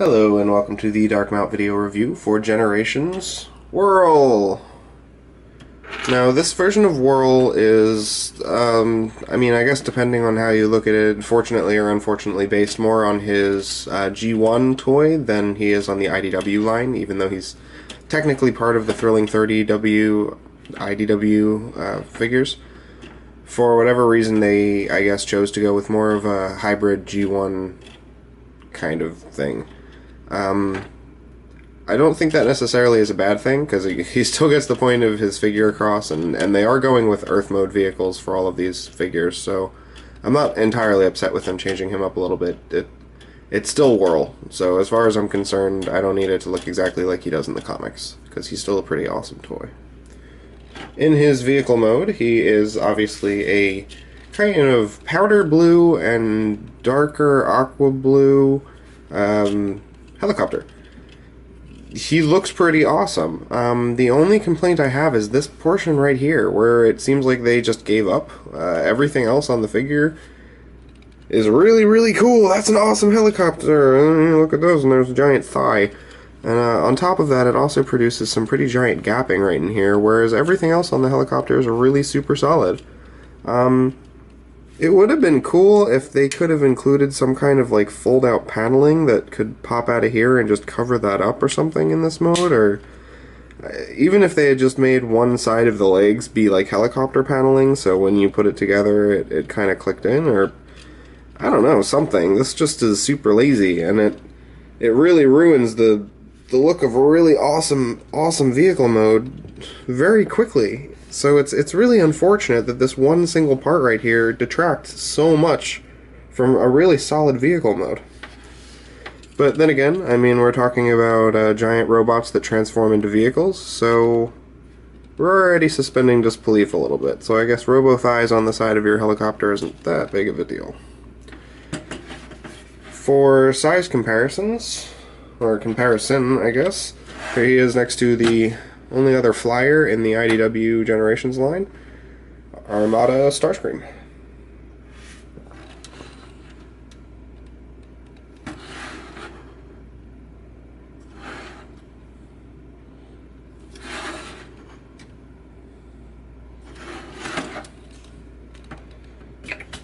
Hello and welcome to the Dark Mount video review for Generations Whirl. Now this version of Whirl is, I guess depending on how you look at it, fortunately or unfortunately based more on his G1 toy than he is on the IDW line, even though he's technically part of the Thrilling 30W IDW figures. For whatever reason they, I guess, chose to go with more of a hybrid G1 kind of thing. I don't think that necessarily is a bad thing, because he still gets the point of his figure across, and they are going with Earth mode vehicles for all of these figures, so I'm not entirely upset with them changing him up a little bit. It's still Whirl, so as far as I'm concerned, I don't need it to look exactly like he does in the comics, because he's still a pretty awesome toy. In his vehicle mode, he is obviously a kind of powder blue and darker aqua blue helicopter. He looks pretty awesome. The only complaint I have is this portion right here, where it seems like they just gave up. Everything else on the figure is really, really cool. That's an awesome helicopter. Look at those, and there's a giant thigh. And on top of that, it also produces some pretty giant gapping right in here, whereas everything else on the helicopter is really super solid. It would have been cool if they could have included some kind of like fold-out paneling that could pop out of here and just cover that up or something in this mode, or even if they had just made one side of the legs be like helicopter paneling, so when you put it together it kind of clicked in, or I don't know, something. This just is super lazy, and it really ruins the look of a really awesome vehicle mode very quickly. So it's really unfortunate that this one single part right here detracts so much from a really solid vehicle mode. But then again, I mean, we're talking about giant robots that transform into vehicles, so we're already suspending disbelief a little bit. So I guess robo-thighs on the side of your helicopter isn't that big of a deal. For size comparisons, or comparison, I guess, here he is next to the only other flyer in the IDW Generations line, Armada Starscream.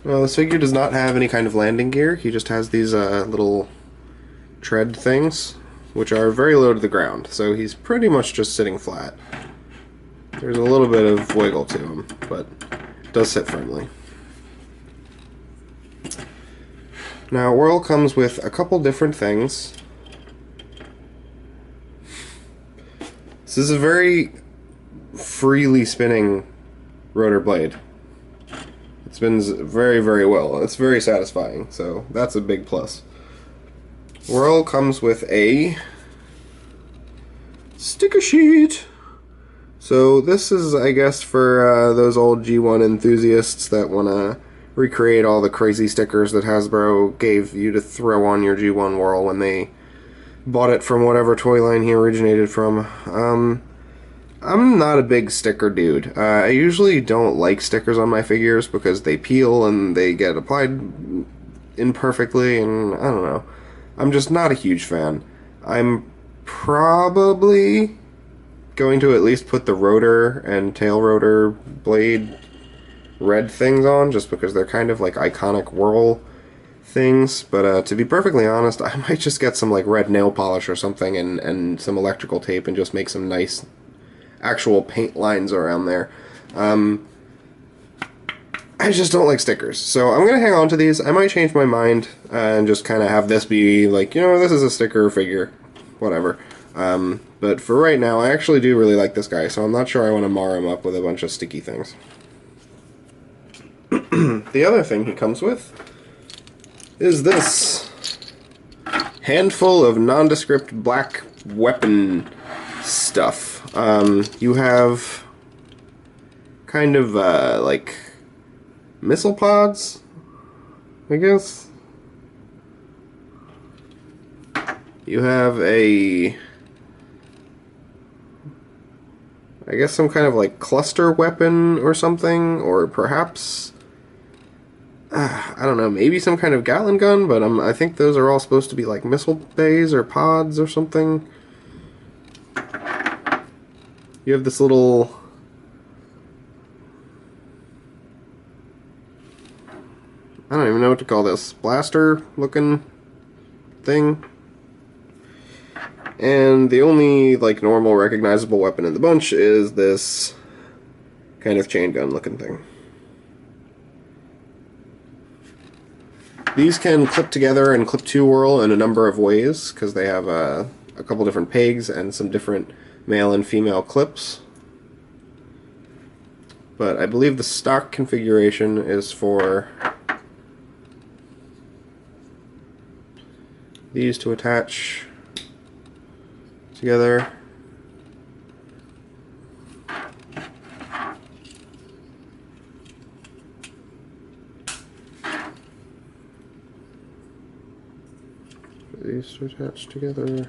Well, this figure does not have any kind of landing gear. He just has these little tread things, which are very low to the ground, so he's pretty much just sitting flat. There's a little bit of wiggle to him, but it does sit firmly. Now, Whirl comes with a couple different things. This is a very freely spinning rotor blade. It spins very, very well. It's very satisfying, so that's a big plus. Whirl comes with a sticker sheet. So this is, I guess, for those old G1 enthusiasts that want to recreate all the crazy stickers that Hasbro gave you to throw on your G1 Whirl when they bought it from whatever toy line he originated from. I'm not a big sticker dude. I usually don't like stickers on my figures because they peel and they get applied imperfectly, and I don't know. I'm just not a huge fan. I'm probably going to at least put the rotor and tail rotor blade red things on, just because they're kind of like iconic Whirl things. But to be perfectly honest, I might just get some like red nail polish or something and some electrical tape and just make some nice actual paint lines around there. I just don't like stickers, so I'm going to hang on to these. I might change my mind and just kind of have this be like, you know, this is a sticker figure, whatever. But for right now, I actually do really like this guy, so I'm not sure I want to mar him up with a bunch of sticky things. The other thing he comes with is this handful of nondescript black weapon stuff. You have kind of like missile pods, I guess. You have I guess some kind of like cluster weapon or something, or perhaps I don't know, maybe some kind of Gatling gun, but I think those are all supposed to be like missile bays or pods or something. You have this little... I don't even know what to call this. Blaster looking thing. And the only like normal recognizable weapon in the bunch is this kind of chain gun looking thing. These can clip together and clip to Whirl in a number of ways because they have a couple different pegs and some different male and female clips. But I believe the stock configuration is for these to attach together. For these to attach together.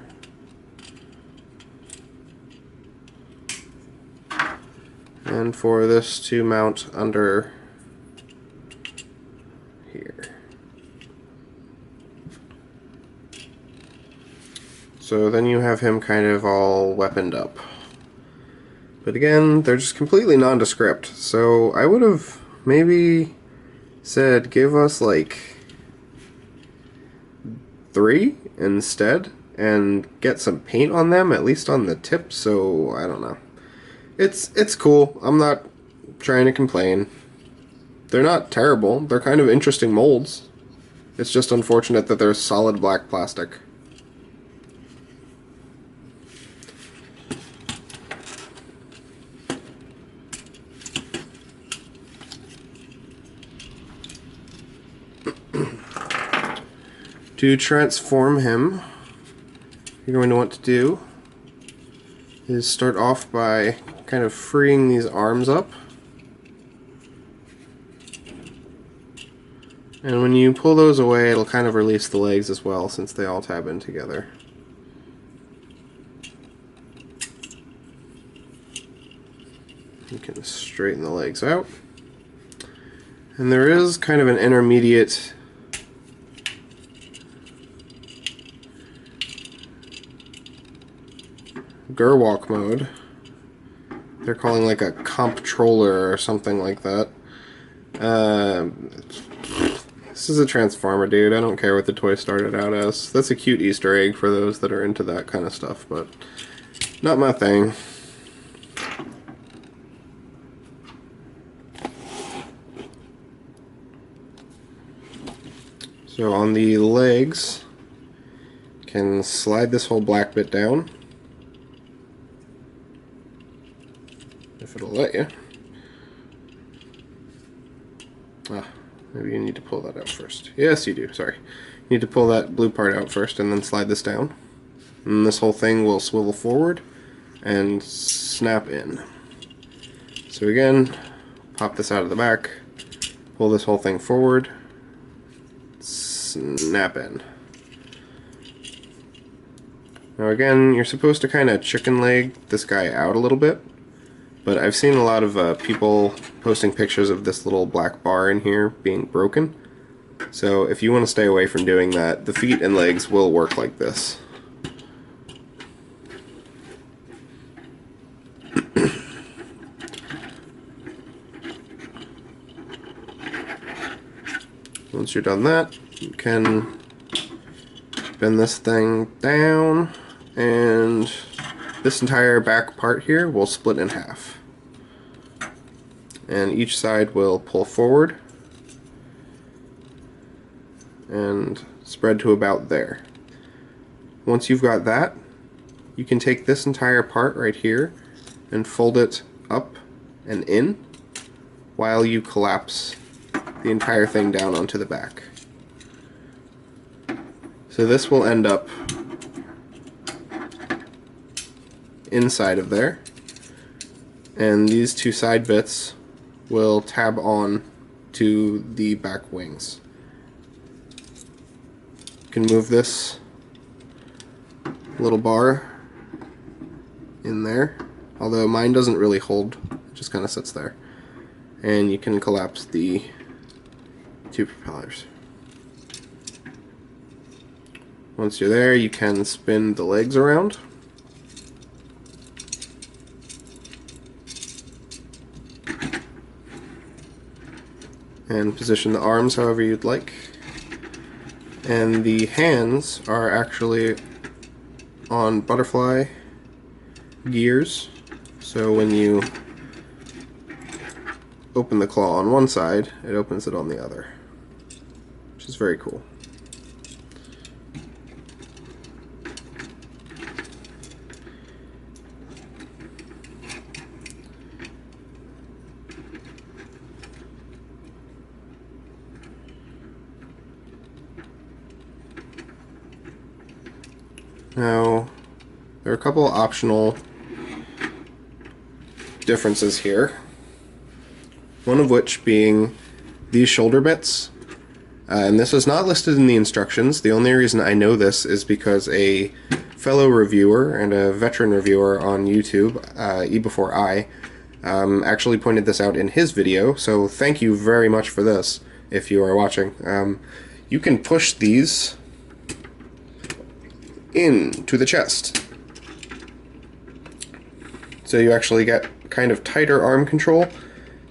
And for this to mount under here. So then you have him kind of all weaponed up. But again, they're just completely nondescript. So I would have maybe said give us like 3 instead and get some paint on them, at least on the tip, so I don't know. It's cool. I'm not trying to complain. They're not terrible. They're kind of interesting molds. It's just unfortunate that they're solid black plastic. To transform him, you're going to want to do is start off by kind of freeing these arms up. And when you pull those away, it'll kind of release the legs as well, since they all tab in together. You can straighten the legs out. And there is kind of an intermediate Gerwalk mode. They're calling like a comptroller or something like that. This is a Transformer, dude. I don't care what the toy started out as. That's a cute Easter egg for those that are into that kind of stuff, but not my thing. So on the legs, you can slide this whole black bit down. If it'll let you. Maybe you need to pull that out first. Yes, you do. Sorry. You need to pull that blue part out first and then slide this down. And this whole thing will swivel forward and snap in. So again, pop this out of the back, pull this whole thing forward, snap in. Now again, you're supposed to kind of chicken leg this guy out a little bit. But I've seen a lot of people posting pictures of this little black bar in here being broken. So if you want to stay away from doing that, the feet and legs will work like this. Once you're done that, you can bend this thing down, and this entire back part here will split in half. And each side will pull forward and spread to about there. Once you've got that, you can take this entire part right here and fold it up and in while you collapse the entire thing down onto the back. So this will end up inside of there, and these two side bits will tab on to the back wings. You can move this little bar in there, although mine doesn't really hold, it just kind of sits there. And you can collapse the 2 propellers. Once you're there, you can spin the legs around. And position the arms however you'd like. And the hands are actually on butterfly gears, so when you open the claw on one side, it opens it on the other, which is very cool. Now, there are a couple optional differences here. One of which being these shoulder bits. And this is not listed in the instructions. The only reason I know this is because a fellow reviewer and a veteran reviewer on YouTube, E4I, actually pointed this out in his video, so thank you very much for this if you are watching. You can push these into the chest. So you actually get kind of tighter arm control,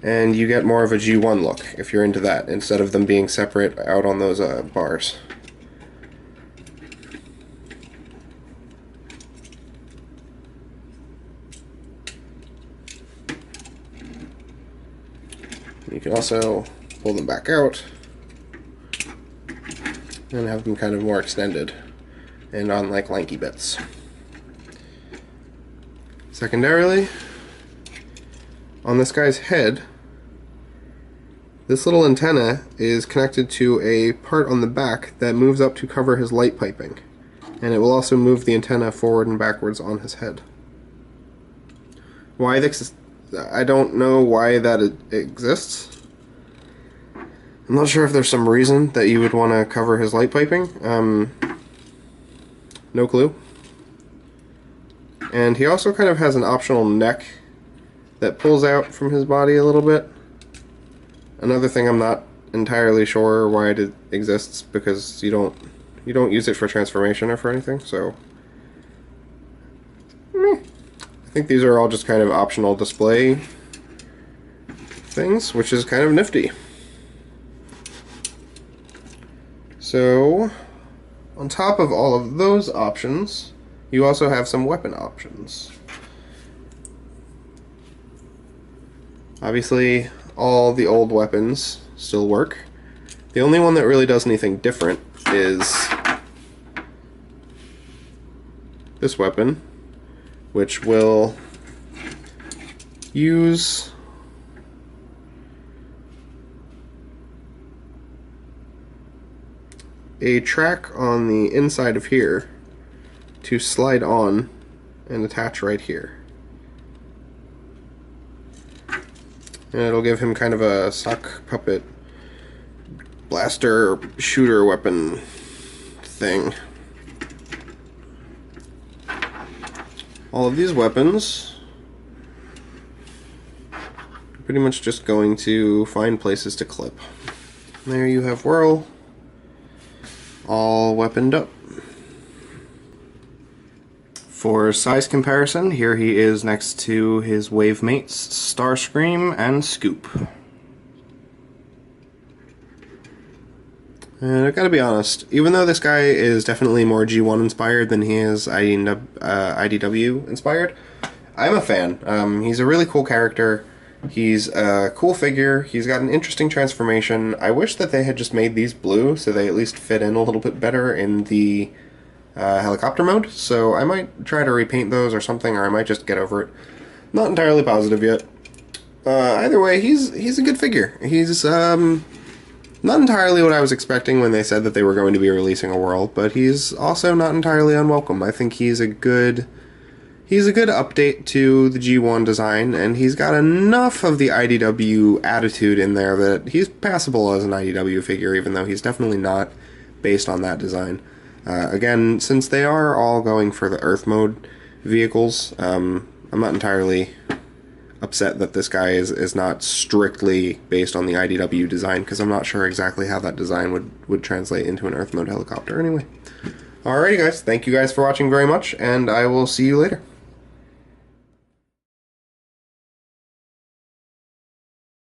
and you get more of a G1 look if you're into that, instead of them being separate out on those bars. You can also pull them back out and have them kind of more extended and on like lanky bits. Secondarily, on this guy's head, this little antenna is connected to a part on the back that moves up to cover his light piping, and it will also move the antenna forward and backwards on his head. Why this? I don't know why that exists. I'm not sure if there's some reason that you would want to cover his light piping. No clue. And he also kind of has an optional neck that pulls out from his body a little bit. Another thing I'm not entirely sure why it exists, because you don't use it for transformation or for anything, so I think these are all just kind of optional display things, which is kind of nifty. So, on top of all of those options, you also have some weapon options. Obviously, all the old weapons still work. The only one that really does anything different is this weapon, which will use a track on the inside of here to slide on and attach right here. And it'll give him kind of a sock puppet blaster shooter weapon thing. All of these weapons are pretty much just going to find places to clip. And there you have Whirl, all weaponed up. For size comparison, here he is next to his wave mates, Starscream and Scoop. And I've got to be honest, even though this guy is definitely more G1 inspired than he is IDW inspired, I'm a fan. He's a really cool character. He's a cool figure. He's got an interesting transformation. I wish that they had just made these blue so they at least fit in a little bit better in the helicopter mode, so I might try to repaint those or something, or I might just get over it. Not entirely positive yet. Either way, he's a good figure. He's not entirely what I was expecting when they said that they were going to be releasing a Whirl, but he's also not entirely unwelcome. I think he's a good update to the G1 design, and he's got enough of the IDW attitude in there that he's passable as an IDW figure, even though he's definitely not based on that design. Again, since they are all going for the Earth mode vehicles, I'm not entirely upset that this guy is not strictly based on the IDW design, because I'm not sure exactly how that design would translate into an Earth mode helicopter anyway. Alrighty guys, thank you guys for watching very much, and I will see you later.